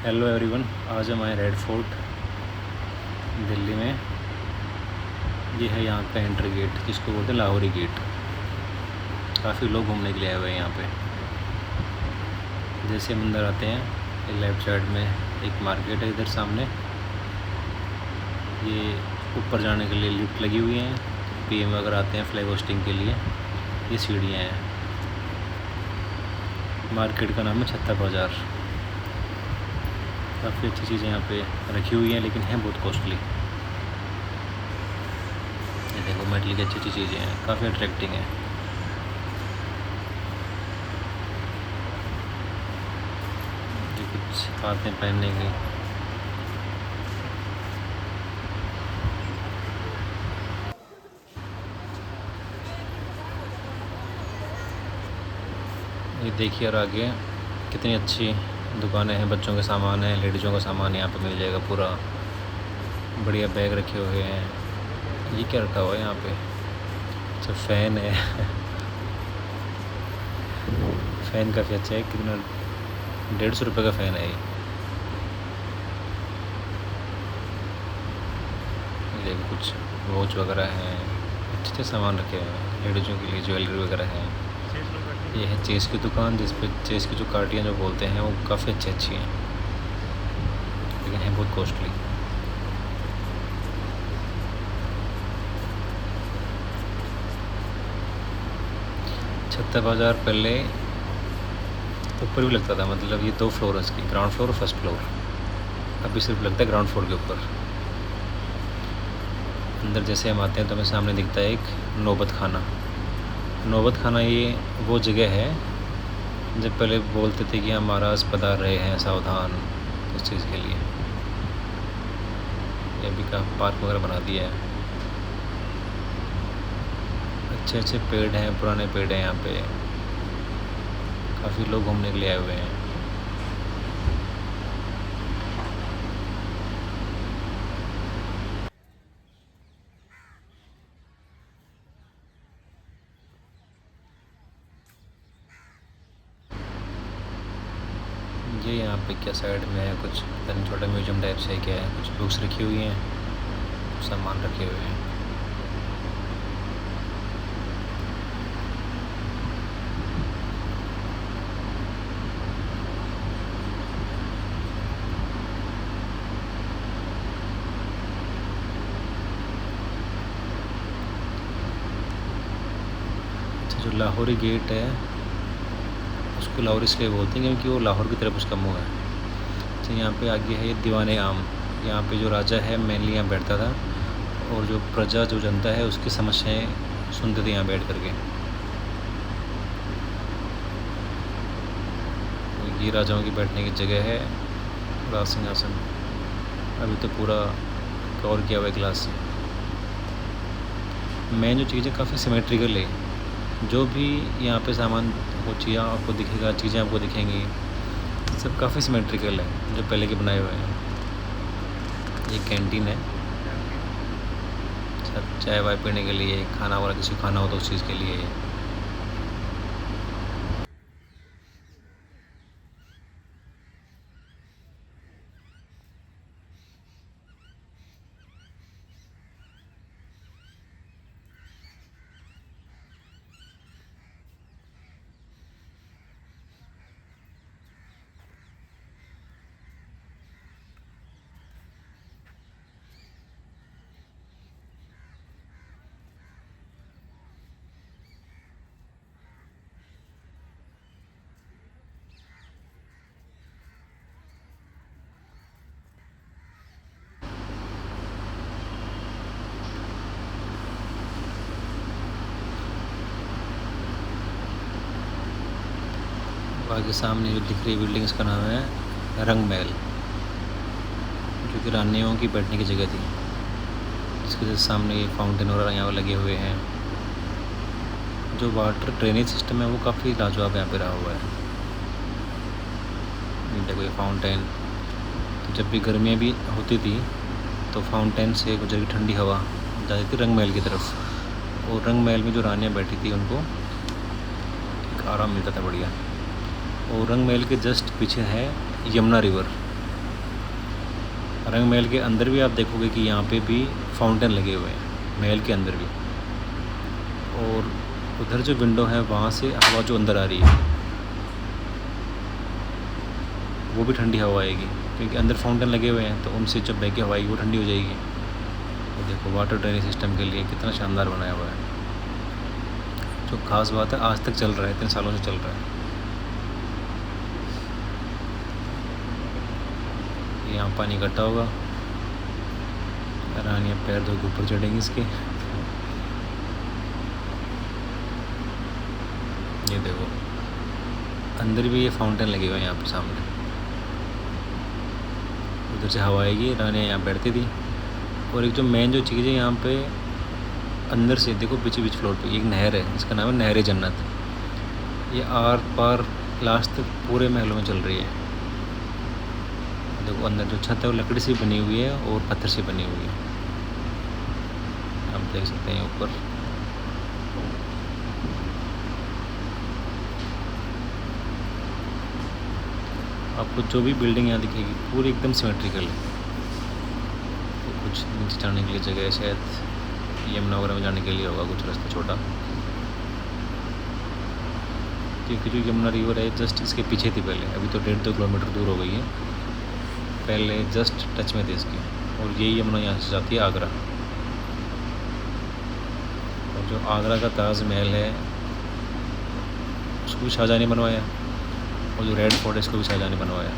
Hello everyone, आज हम आए रेड फोर्ट दिल्ली में। ये है यहाँ का एंट्री गेट, जिसको बोलते हैं लाहौरी गेट। काफ़ी लोग घूमने के लिए आए हुए हैं यहाँ पे। जैसे हम अंदर आते हैं, ये लेफ़्ट साइड में एक मार्केट है, इधर सामने ये ऊपर जाने के लिए लिफ्ट लगी हुई हैं। पीएम वगैरह आते हैं फ्लैग होस्टिंग के लिए। ये सीढ़ियाँ हैं। मार्केट का नाम है छत्ता बाज़ार। काफ़ी अच्छी चीज़ें यहाँ पे रखी हुई हैं, लेकिन हैं बहुत कॉस्टली। ये देखो, मेटल की अच्छी अच्छी चीज़ें हैं, काफ़ी अट्रैक्टिंग है। ये कुछ हाथ में पहनने की। ये देखिए, और आगे कितनी अच्छी दुकानें हैं। बच्चों के सामान हैं, लेडीज़ों का सामान यहाँ पे मिल जाएगा पूरा। बढ़िया बैग रखे हुए हैं। ये क्या रखा हुआ है यहाँ पे? अच्छा, फ़ैन है। फ़ैन काफ़ी अच्छा है। कितना? 150 रुपये का फ़ैन है ये। देखो, कुछ वॉच वगैरह हैं, अच्छे अच्छे सामान रखे हुए हैं। लेडीज़ों के लिए ज्वेलरी वगैरह है। ये है चेस की दुकान, जिस पे चेस की जो कार्टियाँ जो बोलते हैं वो काफ़ी अच्छी हैं, लेकिन है बहुत कॉस्टली। छत्ता बाज़ार पहले ऊपर भी लगता था, मतलब ये 2 फ्लोर है इसकी, ग्राउंड फ्लोर और फर्स्ट फ्लोर। अभी सिर्फ लगता है ग्राउंड फ्लोर के ऊपर। अंदर जैसे हम आते हैं तो हमें सामने दिखता है एक नौबत खाना। नौबत खाना ये वो जगह है जब पहले बोलते थे कि हम महाराज पधार रहे हैं, सावधान, उस चीज़ के लिए। ये अभी का पार्क वगैरह बना दिया है। अच्छे अच्छे पेड़ हैं, पुराने पेड़ हैं यहाँ पे। काफ़ी लोग घूमने के लिए आए हुए हैं। ये यहाँ पे क्या साइड में है, कुछ छोटा म्यूजियम टाइप से क्या है, कुछ बुक्स रखी हुई हैं, कुछ सामान रखे हुए हैं। अच्छा, जो लाहौरी गेट है उसको लाहौर इसलिए बोलते हैं क्योंकि वो लाहौर की तरफ उसका मुँह है। अच्छा, यहाँ पे आगे है ये दीवाने आम। यहाँ पे जो राजा है मेनली यहाँ बैठता था, और जो प्रजा, जो जनता है, उसकी समस्याएं सुनते थे यहाँ बैठ करके। ये राजाओं की बैठने की जगह है, राज सिंहासन। अभी तो पूरा कवर किया हुआ है ग्लास से। मेन जो चीज़ें काफ़ी सिमेट्रिकल है। जो भी यहाँ पे सामान वो चीज़ आपको दिखेगा, चीज़ें आपको दिखेंगी, सब काफ़ी सिमेट्रिकल है जो पहले के बनाए हुए हैं। ये कैंटीन है, सब चाय वाय पीने के लिए, खाना वाला किसी को खाना हो तो उस चीज़ के लिए। आगे सामने जो दिख रही बिल्डिंग, इसका नाम है रंग महल, जो कि रानियों की बैठने की जगह थी। इसके जैसे सामने ये फाउंटेन वगैरह यहाँ लगे हुए हैं। जो वाटर ड्रेनेज सिस्टम है वो काफ़ी लाजवाब यहाँ पे रहा हुआ है। देखो ये फाउंटेन, तो जब भी गर्मियाँ भी होती थी तो फाउंटेन से गुजर की ठंडी हवा जाती थी रंग महल की तरफ, और रंग महल में जो रानियाँ बैठी थी उनको एक आराम मिलता था बढ़िया। और रंग महल के जस्ट पीछे है यमुना रिवर। रंग महल के अंदर भी आप देखोगे कि यहाँ पे भी फाउंटेन लगे हुए हैं, महल के अंदर भी। और उधर जो विंडो है वहाँ से हवा जो अंदर आ रही है वो भी ठंडी हवा आएगी, क्योंकि अंदर फाउंटेन लगे हुए हैं, तो उनसे जब बह के हवा आएगी वो ठंडी हो जाएगी। तो देखो वाटर ड्रेनेज सिस्टम के लिए कितना शानदार बनाया हुआ है। जो खास बात है, आज तक चल रहा है, इतने सालों से चल रहा है। यहाँ पानी इकट्ठा होगा, रानियाँ पैर धो के ऊपर चढ़ेंगी इसके। ये देखो अंदर भी ये फाउंटेन लगे हुए हैं यहाँ पर सामने। उधर से हवा आएगी, रानियाँ यहाँ बैठती थी। और एक जो मेन जो चीज़ है यहाँ पे अंदर से देखो, बीच बीच फ्लोर पे एक नहर है, इसका नाम है नहर जन्नत। ये आर पार लास्ट तक पूरे महलों में चल रही है। देखो अंदर जो छत है वो लकड़ी से बनी हुई है और पत्थर से बनी हुई है, आप देख सकते हैं ऊपर। आपको जो भी बिल्डिंग यहाँ दिखेगी पूरी एकदम सिमेट्रिकल है। तो कुछ नीचे जाने के लिए जगह है, शायद यमुना वगैरह में जाने के लिए होगा कुछ रास्ता छोटा, क्योंकि जो यमुना रिवर है जस्ट इसके पीछे थी पहले, अभी तो 1.5-2 किलोमीटर दूर हो गई है, पहले जस्ट टच में थी इसकी। और यही यमुना यहाँ से जाती है आगरा। और जो आगरा का ताजमहल है उसको भी शाहजहाँ ने बनवाया, और जो रेड फोर्ट है इसको भी शाहजहाँ ने बनवाया।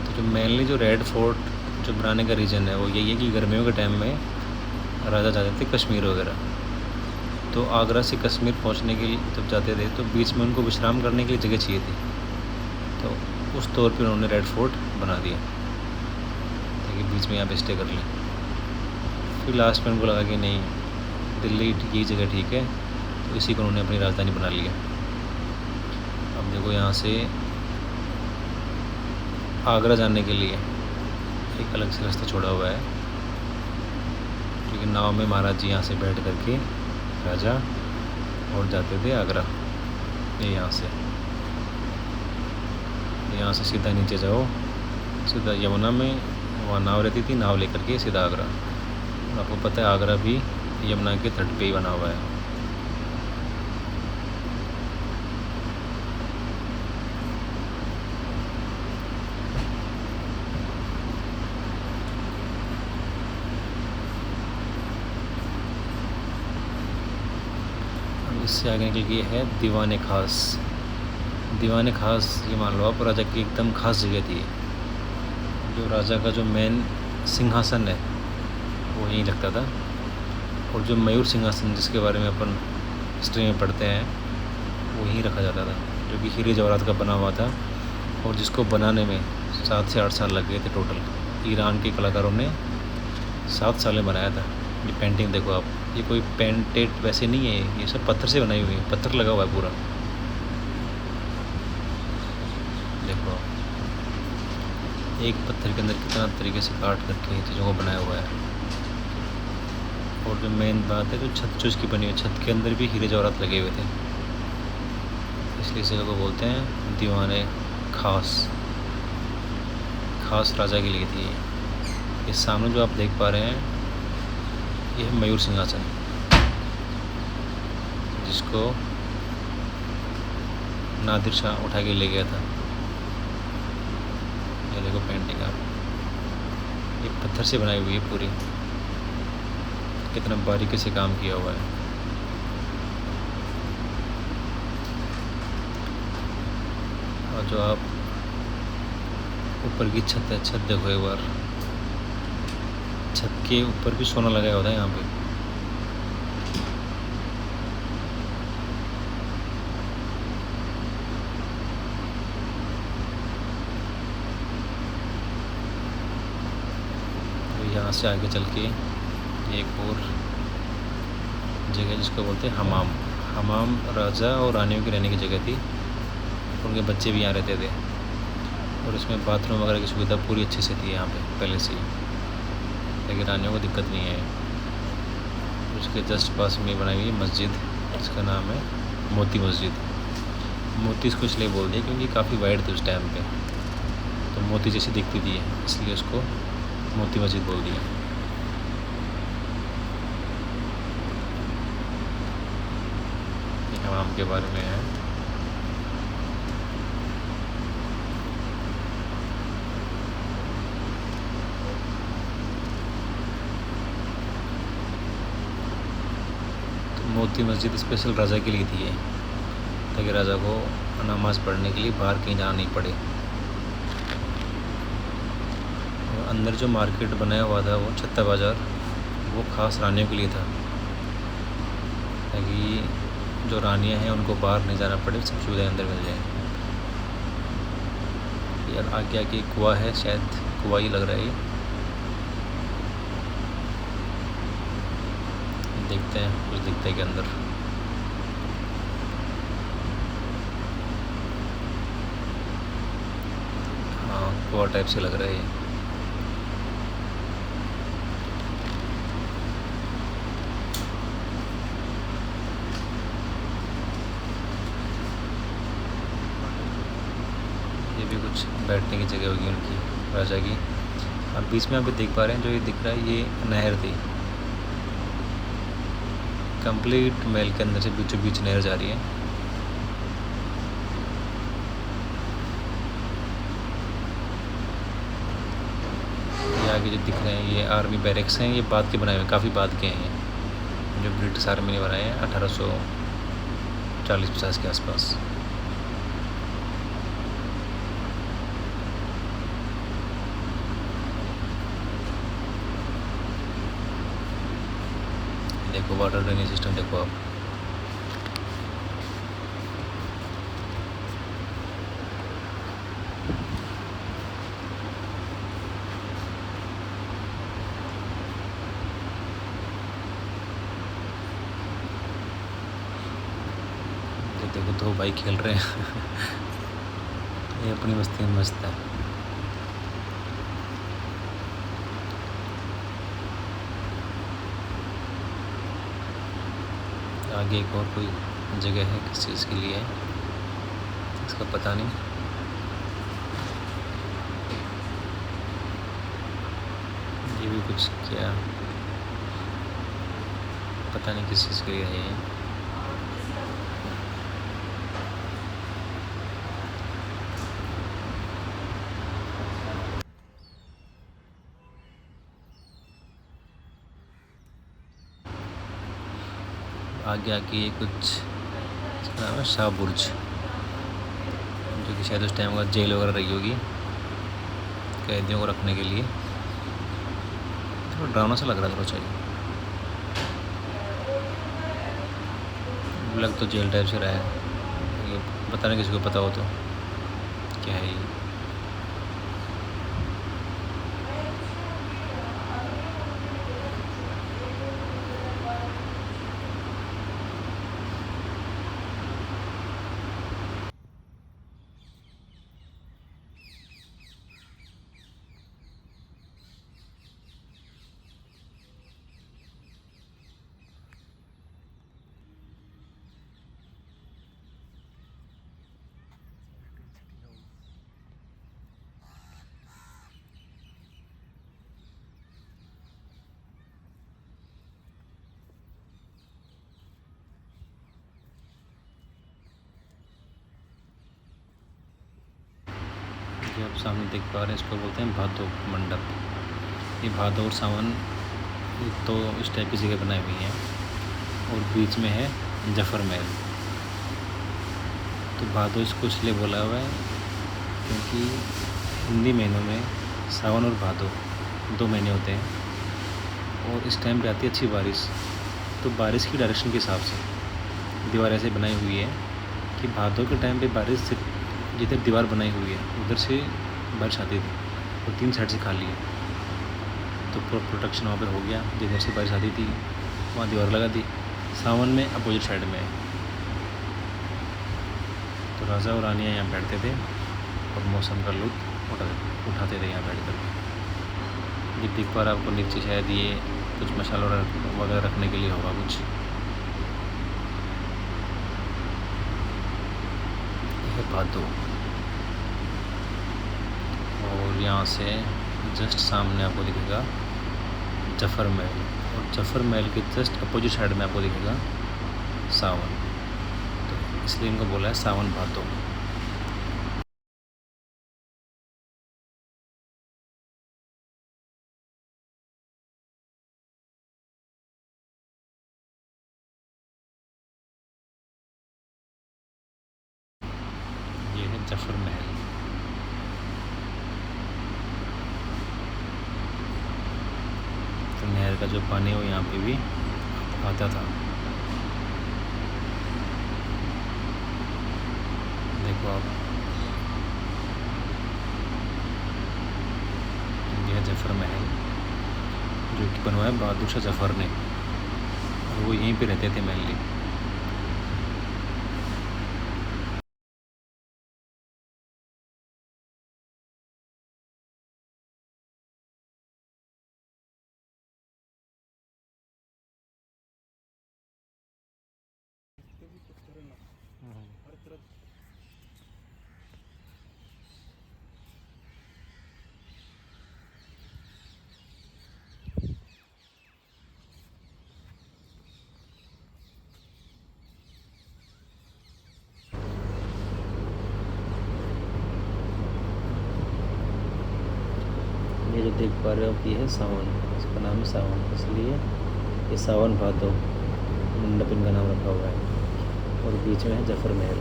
तो जो मेनली जो रेड फोर्ट जो बनाने का रीज़न है वो यही है कि गर्मियों के टाइम में राजा जाते थे कश्मीर वगैरह, तो आगरा से कश्मीर पहुंचने के लिए जब जाते थे तो बीच में उनको विश्राम करने के लिए जगह चाहिए थी, तो उस तौर पे उन्होंने रेड फोर्ट बना दिया ताकि बीच में यहाँ पे स्टे कर लें। फिर लास्ट में उनको लगा कि नहीं, दिल्ली ये जगह ठीक है, तो इसी को उन्होंने अपनी राजधानी बना लिया। अब देखो यहाँ से आगरा जाने के लिए एक अलग से रास्ता छोड़ा हुआ है, क्योंकि नाव में महाराज जी यहाँ से बैठ करके राजा और जाते थे आगरा। ये यहाँ से सीधा नीचे जाओ, सीधा यमुना में वहाँ नाव रहती थी, नाव लेकर के सीधा आगरा। और आपको पता है आगरा भी यमुना के तट पे ही बना हुआ है। इससे आगे निकल गई है दीवाने खास। दीवाने खास ये मान लो आप राजा की एकदम खास जगह थी। जो राजा का जो मेन सिंहासन है वो यहीं लगता था, और जो मयूर सिंहासन जिसके बारे में अपन हिस्ट्री में पढ़ते हैं वो यहीं रखा जाता था, जो कि हीरे जवाहरात का बना हुआ था, और जिसको बनाने में 7 से 8 साल लग गए थे टोटल। ईरान के कलाकारों ने 7 साल में बनाया था। ये पेंटिंग देखो आप, ये कोई पेंटेड वैसे नहीं है, ये सब पत्थर से बनाई हुई है, पत्थर लगा हुआ है पूरा। देखो एक पत्थर के अंदर कितना तरीके से काट करके चीज़ों को बनाया हुआ है। और जो मेन बात है, जो छत जो इसकी बनी हुई, छत के अंदर भी हीरे जवाहरात लगे हुए थे, इसलिए इस जगह को बोलते हैं दीवाने खास। खास राजा के लिए थी। ये सामने जो आप देख पा रहे हैं ये है मयूर सिंहासन, जिसको नादिर शाह उठा के ले गया था। ये देखो पेंटिंग आप, ये पत्थर से बनाई हुई है पूरी, कितना बारीकी से काम किया हुआ है। और जो आप ऊपर की छत है, छत देखो एक बार, छत के ऊपर भी सोना लगाया होता है यहाँ पे। तो यहाँ से आगे चल के एक और जगह जिसको बोलते हैं हमाम। हमाम राजा और रानियों की रहने की जगह थी, उनके बच्चे भी यहाँ रहते थे, और इसमें बाथरूम वगैरह की सुविधा पूरी अच्छे से थी यहाँ पे पहले से ही, लेकिन रानियों को दिक्कत नहीं है। उसके जस्ट पास में बनाई हुई मस्जिद, इसका नाम है मोती मस्जिद। मोती इसको इसलिए बोल दिया क्योंकि काफ़ी वाइड थी उस टाइम पे, तो मोती जैसी दिखती थी, इसलिए उसको मोती मस्जिद बोल दिया। ये हमाम के बारे में है। तो मोती मस्जिद स्पेशल राजा के लिए थी ये, ताकि राजा को नमाज़ पढ़ने के लिए बाहर कहीं जाना नहीं पड़े। और अंदर जो मार्केट बनाया हुआ था वो छत्ता बाज़ार, वो ख़ास रानियों के लिए था, ताकि जो रानियां हैं उनको बाहर नहीं जाना पड़े, सब सुविधाएं अंदर मिल जाए। यार आगे आगे कुआं है, शायद कुआं ही लग रहा है ये। देखते हैं कुछ दिखता है कि अंदर। हाँ, कुआं टाइप से लग रहा है ये। ये भी कुछ बैठने की जगह होगी उनकी, राजा की। और बीच में अभी देख पा रहे हैं जो ये दिख रहा है, ये नहर थी। कंप्लीट महल के अंदर से बीचों बीच नहर जा रही है। ये आगे जो दिख रहे हैं ये आर्मी बैरक्स हैं, ये बाद के बनाए हुए, काफ़ी बाद के हैं ये, जो ब्रिटिश आर्मी ने बनाए हैं 1840-50 के आसपास। देखो वाटर ड्रेनेज सिस्टम देखो आप। ये देखो दो भाई खेल रहे हैं ये अपनी मस्ती में मस्त है। आगे एक और कोई जगह है, किस चीज़ के लिए है इसका पता नहीं। ये भी कुछ क्या पता नहीं किस चीज़ के लिए है ये। आगे आके ये कुछ, इसका नाम है शाह बुर्ज, जो कि शायद उस टाइम का जेल वगैरह रही होगी कैदियों को रखने के लिए। थोड़ा डरावना सा लग रहा था थोड़ा चाहिए, लग तो जेल टाइप से रहा है। ये पता नहीं किसी को पता हो तो क्या है ये। जो आप सामने देख पा रहे हैं इसको बोलते हैं भादो मंडप। ये भादो और सावन तो इस टाइप की जगह बनाई हुई हैं, और बीच में है जफर महल। तो भादो इसको इसलिए बोला हुआ है क्योंकि हिंदी महीनों में सावन और भादो 2 महीने होते हैं, और इस टाइम पे आती है अच्छी बारिश। तो बारिश की डायरेक्शन के हिसाब से दीवार ऐसे बनाई हुई है कि भादों के टाइम पे बारिश से जिधर दीवार बनाई हुई है उधर से बारिश आती थी, और 3 साइड से खाली है, तो प्रोटेक्शन वहाँ पर हो गया। जिधर से बारिश आती थी वहाँ दीवार लगा दी। सावन में अपोजिट साइड में है। तो राजा और रानियाँ यहाँ बैठते थे और मौसम का लुत्फ़ उठाते थे यहाँ बैठकर। ये पिक पर आपको नीचे शायद ये कुछ मसाला वगैरह रखने के लिए होगा कुछ। यह भादो यहाँ से जस्ट सामने आपको दिखेगा जफ़र महल, और जफ़र महल के जस्ट अपोजिट साइड में आपको दिखेगा सावन। तो इसलिए इनको बोला है सावन भादो। ये है जफ़र महल। तो नहर का जो पानी है वो यहाँ पे भी आता था। देखो आप, यह जफ़र महल जो कि बनवाया बहादुर शाह जफ़र ने, और वो यहीं पे रहते थे मेनली। ये जो देख पा रहे हो कि है सावन, इसका नाम है सावन, इसलिए ये सावन भादो मंडप इनका नाम रखा हुआ है। और बीच में है जफ़र महल।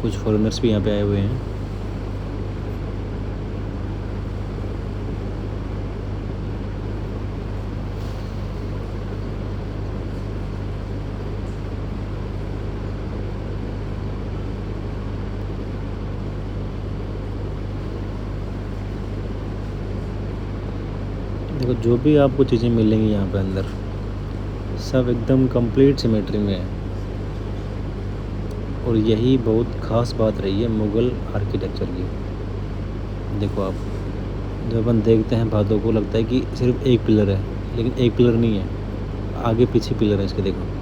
कुछ फॉरेनर्स भी यहाँ पे आए हुए हैं। देखो जो भी आपको चीज़ें मिलेंगी यहाँ पे अंदर, सब एकदम कंप्लीट सिमेट्री में है। और यही बहुत ख़ास बात रही है मुग़ल आर्किटेक्चर की। देखो आप, जब अपन देखते हैं भादों को लगता है कि सिर्फ एक पिलर है, लेकिन एक पिलर नहीं है, आगे पीछे पिलर है इसके। देखो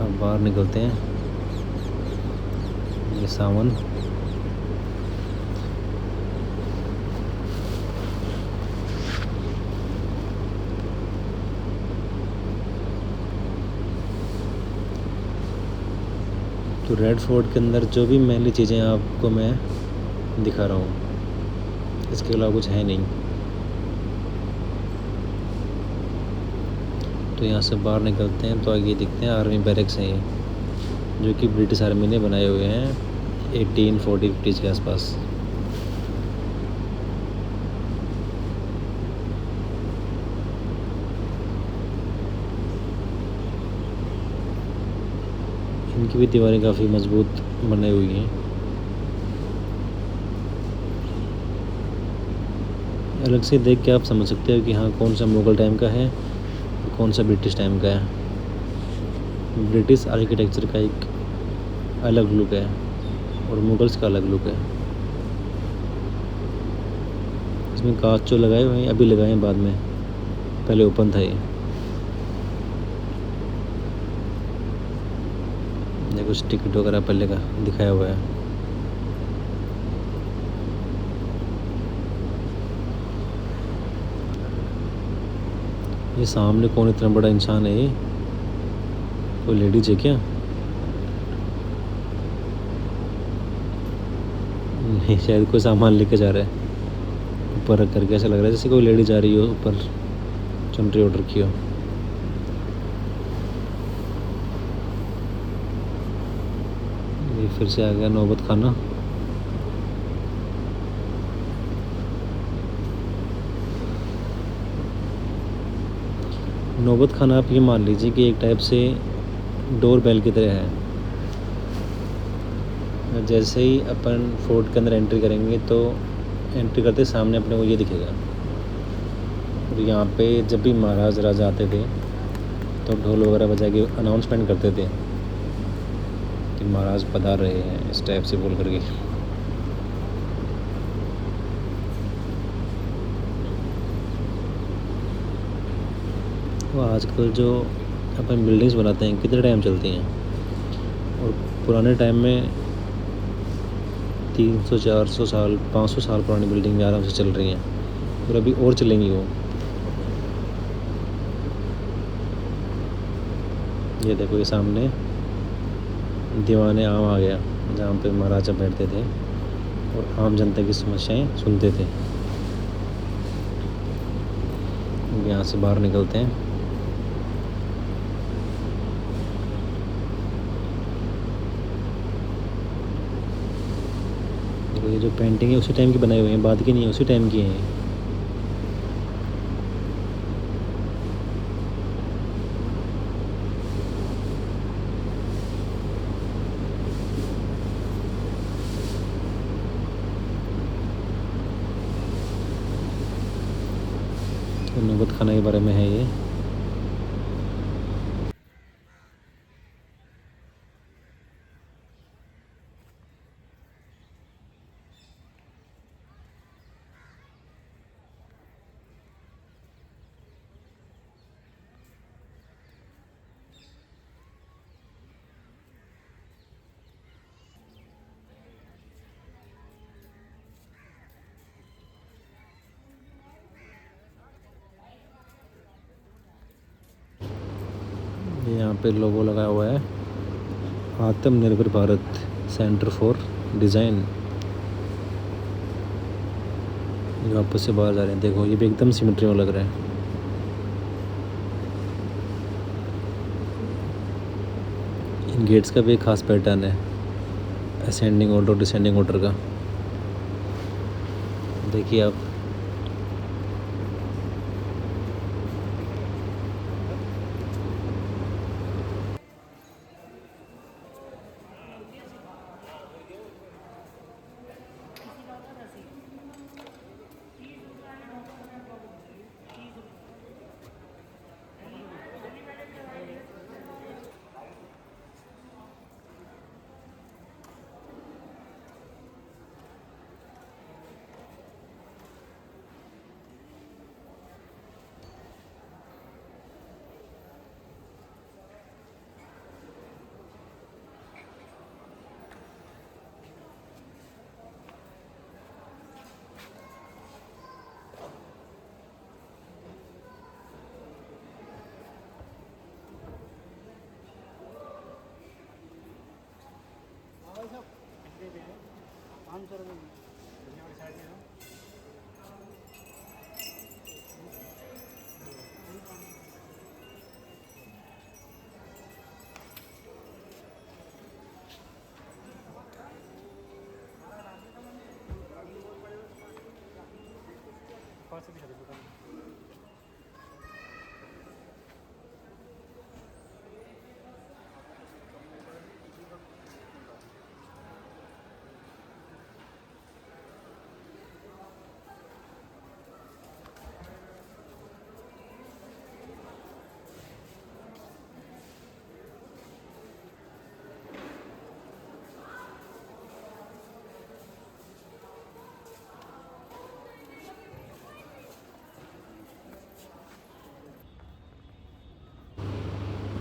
अब बाहर निकलते हैं। ये सावन, तो रेड फोर्ट के अंदर जो भी महंगी चीज़ें आपको मैं दिखा रहा हूँ, इसके अलावा कुछ है नहीं। तो यहाँ से बाहर निकलते हैं तो आगे दिखते हैं आर्मी बैरक्स हैं ये, जो कि ब्रिटिश आर्मी ने बनाए हुए हैं 1840-50 के आसपास। इनकी भी दीवारें काफ़ी मजबूत बनी हुई हैं। अलग से देख के आप समझ सकते हो कि हाँ कौन सा मुग़ल टाइम का है, कौन सा ब्रिटिश टाइम का है। ब्रिटिश आर्किटेक्चर का एक अलग लुक है और मुगल्स का अलग लुक है। इसमें कांच जो लगाए हुए हैं अभी लगाए हैं बाद में, पहले ओपन था ये। ये कुछ टिकट वगैरह पहले का दिखाया हुआ है। ये सामने कौन इतना बड़ा इंसान है? ये कोई लेडीज है क्या? नहीं, शायद कोई सामान लेके जा रहा है। ऊपर रख करके ऐसा लग रहा है जैसे कोई लेडी जा रही हो, ऊपर चुनरी ओढ़ रखी हो। ये फिर से आ गया नौबत खाना। नौबत खाना आप ये मान लीजिए कि एक टाइप से डोर बेल की तरह है। जैसे ही अपन फोर्ट के अंदर एंट्री करेंगे तो एंट्री करते सामने अपने को ये दिखेगा। और यहाँ पे जब भी महाराज राजा आते थे तो ढोल वगैरह बजा के अनाउंसमेंट करते थे कि महाराज पधार रहे हैं, इस टाइप से बोल करके। आजकल जो अपन बिल्डिंग्स बनाते हैं कितने टाइम चलती हैं, और पुराने टाइम में 300 400 साल 500 साल पुरानी बिल्डिंग में आराम से चल रही हैं, और अभी और चलेंगी वो। ये देखो, ये सामने दीवाने आम आ गया, जहाँ पे महाराजा बैठते थे और आम जनता की समस्याएं सुनते थे। यहाँ से बाहर निकलते हैं। देखो, ये जो पेंटिंग है उसी टाइम की बनाई हुई है, बाद की नहीं है, उसी टाइम की है। तो नौबत खाना के बारे में है ये। यहाँ पे लोगो लगा हुआ है, आत्मनिर्भर भारत सेंटर फॉर डिज़ाइन। ये वापस से बाहर जा रहे हैं। देखो, ये भी एकदम सिमेट्री में लग रहा है। इन गेट्स का भी एक खास पैटर्न है, असेंडिंग ऑर्डर डिसेंडिंग ऑर्डर का। देखिए आप,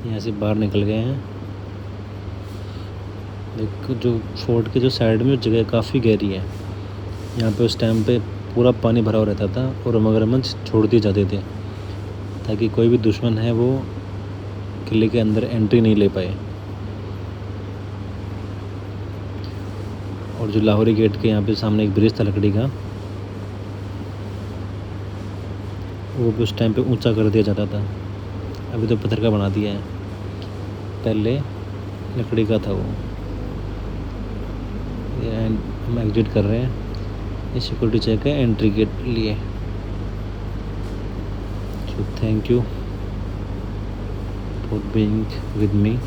यहाँ से बाहर निकल गए हैं। देखो, जो फोर्ट के जो साइड में जगह काफ़ी गहरी है, यहाँ पे उस टाइम पे पूरा पानी भरा हुआ रहता था और मगरमच्छ छोड़ दिए जाते थे, ताकि कोई भी दुश्मन है वो किले के अंदर एंट्री नहीं ले पाए। और जो लाहौरी गेट के यहाँ पे सामने एक ब्रिज था लकड़ी का, वो भी उस टाइम पे ऊंचा कर दिया जाता था। अभी तो पत्थर का बना दिया है, पहले लकड़ी का था वो। हम एग्जिट कर रहे हैं। ये सिक्योरिटी चेक है एंट्री के लिए। So thank you for being with me.